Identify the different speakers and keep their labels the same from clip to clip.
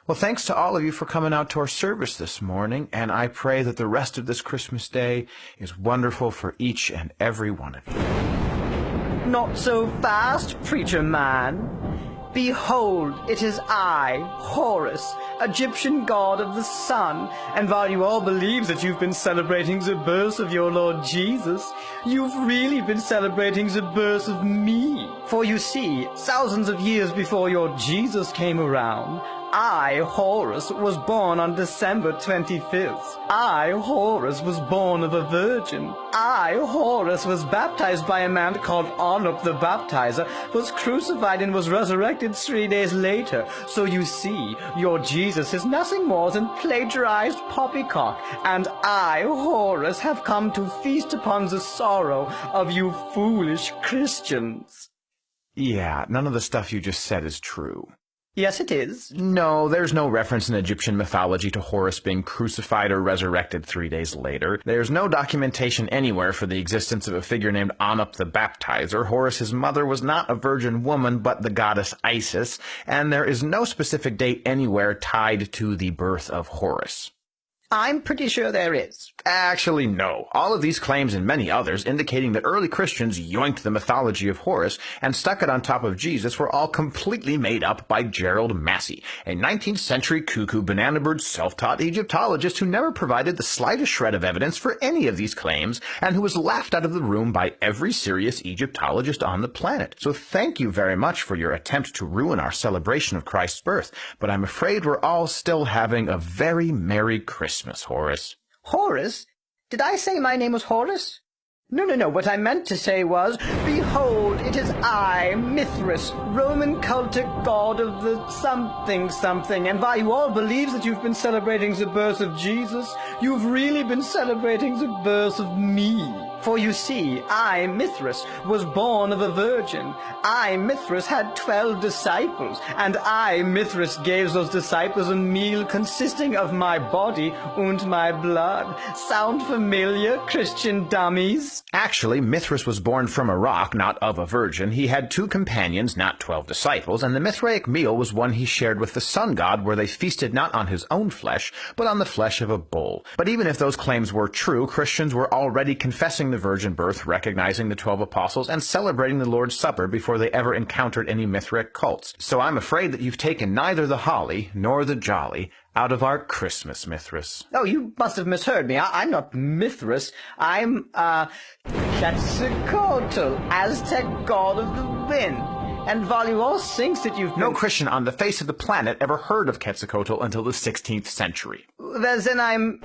Speaker 1: Well, thanks to all of you for coming out to our service this morning, and I pray that the rest of this Christmas day is wonderful for each and every one of you.
Speaker 2: Not so fast, preacher man. Behold, it is I, Horus, Egyptian god of the sun, and while you all believe that you've been celebrating the birth of your Lord Jesus, you've really been celebrating the birth of me. For you see, thousands of years before your Jesus came around, I, Horus, was born on December 25th. I, Horus, was born of a virgin. I, Horus, was baptized by a man called Anup the Baptizer, was crucified and was resurrected 3 days later. So you see, your Jesus is nothing more than plagiarized poppycock, and I, Horus, have come to feast upon the sorrow of you foolish Christians.
Speaker 1: Yeah, none of the stuff you just said is true.
Speaker 2: Yes, it is.
Speaker 1: No, there's no reference in Egyptian mythology to Horus being crucified or resurrected 3 days later. There's no documentation anywhere for the existence of a figure named Anup the Baptizer. Horus's mother was not a virgin woman, but the goddess Isis, and there is no specific date anywhere tied to the birth of Horus.
Speaker 2: I'm pretty sure there is.
Speaker 1: Actually, no. All of these claims and many others indicating that early Christians yoinked the mythology of Horus and stuck it on top of Jesus were all completely made up by Gerald Massey, a 19th century cuckoo banana-bird self-taught Egyptologist who never provided the slightest shred of evidence for any of these claims and who was laughed out of the room by every serious Egyptologist on the planet. So thank you very much for your attempt to ruin our celebration of Christ's birth, but I'm afraid we're all still having a very Merry Christmas, Horus.
Speaker 2: Horus? Did I say my name was Horus? No. What I meant to say was, behold, it is I, Mithras, Roman cultic god of the something, and while you all believe that you've been celebrating the birth of Jesus, you've really been celebrating the birth of me. For you see, I, Mithras, was born of a virgin. I, Mithras, had 12 disciples, and I, Mithras, gave those disciples a meal consisting of my body and my blood. Sound familiar, Christian dummies?
Speaker 1: Actually, Mithras was born from a rock, not of a virgin. He had 2 companions, not 12 disciples, and the Mithraic meal was one he shared with the sun god, where they feasted not on his own flesh, but on the flesh of a bull. But even if those claims were true, Christians were already confessing the virgin birth, recognizing the 12 apostles, and celebrating the Lord's Supper before they ever encountered any Mithraic cults. So I'm afraid that you've taken neither the holly nor the jolly out of our Christmas, Mithras.
Speaker 2: Oh, you must have misheard me. I'm not Mithras. I'm, Quetzalcoatl, Aztec god of the wind. And while you all think that you've been...
Speaker 1: No Christian on the face of the planet ever heard of Quetzalcoatl until the 16th century.
Speaker 2: Well, then I'm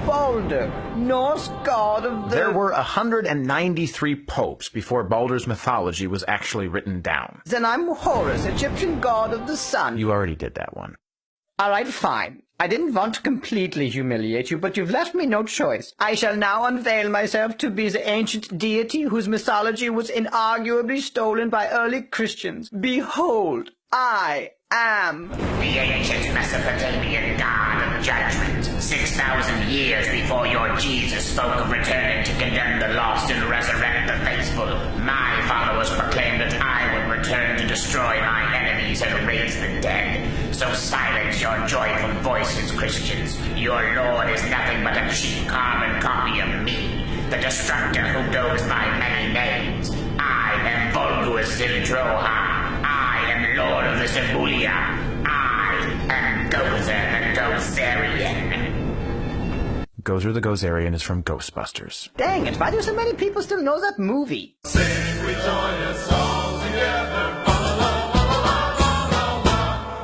Speaker 2: Balder, Norse god of the...
Speaker 1: There were 193 popes before Balder's mythology was actually written down.
Speaker 2: Then I'm Horus, Egyptian god of the sun.
Speaker 1: You already did that one.
Speaker 2: All right, fine. I didn't want to completely humiliate you, but you've left me no choice. I shall now unveil myself to be the ancient deity whose mythology was inarguably stolen by early Christians. Behold, I am...
Speaker 3: the ancient Mesopotamian god of judgment. 6,000 years before your Jesus spoke of returning to condemn the lost and resurrect the faithful, my followers proclaimed that I would return to destroy my enemies and raise the dead. So silence your joyful voices, Christians. Your Lord is nothing but a cheap carbon copy of me, the destructor who goes by many names. I am Volgus Zildroha. I am Lord of the Sibulia. I am Gozer the Gozerian.
Speaker 1: Gozer the Gozerian is from Ghostbusters.
Speaker 2: Dang it, why do so many people still know that movie?
Speaker 4: Sing, we join a song together.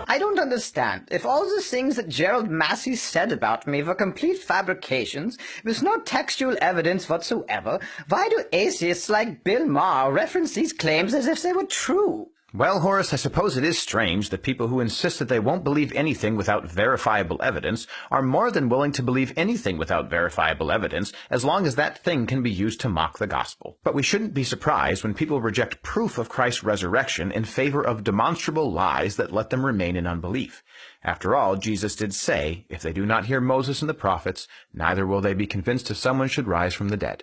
Speaker 2: I don't understand. If all the things that Gerald Massey said about me were complete fabrications, with no textual evidence whatsoever, why do atheists like Bill Maher reference these claims as if they were true?
Speaker 1: Well, Horace, I suppose it is strange that people who insist that they won't believe anything without verifiable evidence are more than willing to believe anything without verifiable evidence, as long as that thing can be used to mock the gospel. But we shouldn't be surprised when people reject proof of Christ's resurrection in favor of demonstrable lies that let them remain in unbelief. After all, Jesus did say, if they do not hear Moses and the prophets, neither will they be convinced if someone should rise from the dead.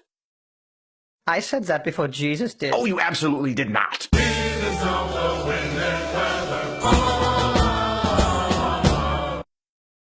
Speaker 2: I said that before Jesus did.
Speaker 1: Oh, you absolutely did not!